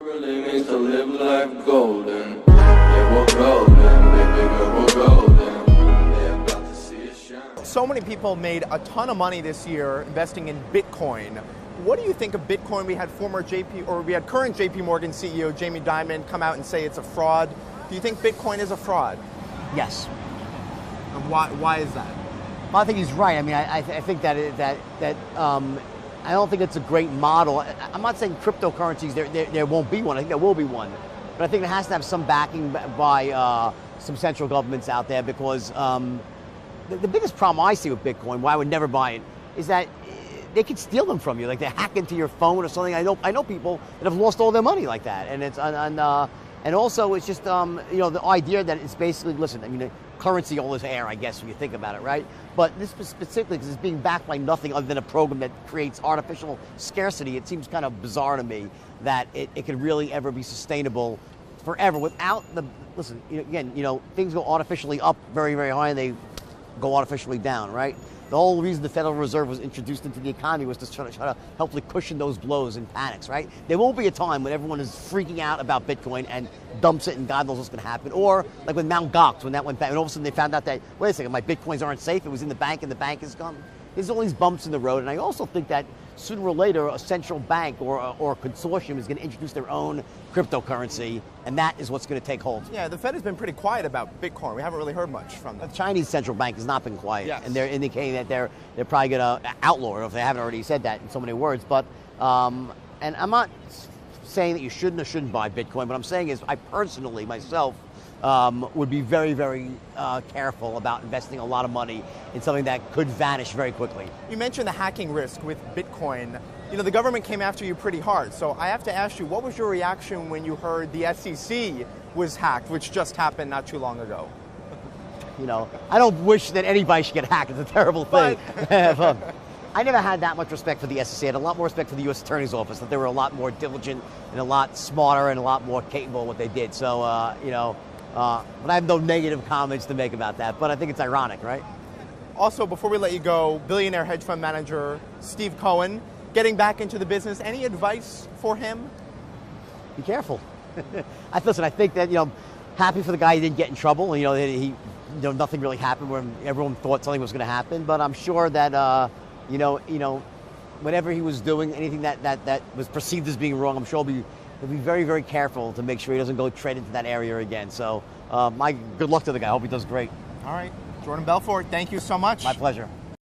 really means to live life golden. Yeah, we're golden, baby girl, we're golden. They're about to see it shine. So many people made a ton of money this year investing in Bitcoin. What do you think of Bitcoin? We had current JP Morgan CEO Jamie Dimon come out and say it's a fraud. Do you think Bitcoin is a fraud? Yes. And why is that? Well, I think he's right. I mean, I think that I don't think it's a great model. I'm not saying cryptocurrencies there won't be one. I think there will be one, but I think it has to have some backing by some central governments out there, because the biggest problem I see with Bitcoin, why I would never buy it, is that they could steal them from you. Like, they hack into your phone or something. I know people that have lost all their money like that, and also it's just the idea that it's basically, listen, I mean, currency all is air, I guess, when you think about it, right? But this specifically, because it's being backed by nothing other than a program that creates artificial scarcity, it seems kind of bizarre to me that it could really ever be sustainable forever without the, listen, again, things go artificially up very, very high and they go artificially down, right? The whole reason the Federal Reserve was introduced into the economy was to try to hopefully cushion those blows and panics, right? There won't be a time when everyone is freaking out about Bitcoin and dumps it and God knows what's going to happen. Or like with Mt. Gox, when that went back, and all of a sudden they found out that, wait a second, my Bitcoins aren't safe. It was in the bank and the bank is gone. There's all these bumps in the road. And I also think that sooner or later, a central bank or a consortium is going to introduce their own cryptocurrency, and that is what's going to take hold. Yeah, the Fed has been pretty quiet about Bitcoin. We haven't really heard much from them. The Chinese central bank has not been quiet, yes. And they're indicating that they're probably going to outlaw it, if they haven't already said that in so many words. But and I'm not saying that you shouldn't or shouldn't buy Bitcoin. What I'm saying is, I personally, myself, would be very, very careful about investing a lot of money in something that could vanish very quickly. You mentioned the hacking risk with Bitcoin. The government came after you pretty hard. So I have to ask you, what was your reaction when you heard the SEC was hacked, which just happened not too long ago? I don't wish that anybody should get hacked. It's a terrible thing. I never had that much respect for the SEC. I had a lot more respect for the U.S. Attorney's Office, that they were a lot more diligent and a lot smarter and a lot more capable of what they did. So, but I have no negative comments to make about that. But I think it's ironic, right? Also, before we let you go, billionaire hedge fund manager Steve Cohen getting back into the business. Any advice for him? Be careful. Listen, I think that, happy for the guy he didn't get in trouble. Nothing really happened when everyone thought something was going to happen. But I'm sure that, whatever he was doing, anything that was perceived as being wrong, I'm sure he'll be very, very careful to make sure he doesn't go tread into that area again. So my good luck to the guy. I hope he does great. All right. Jordan Belfort, thank you so much. My pleasure.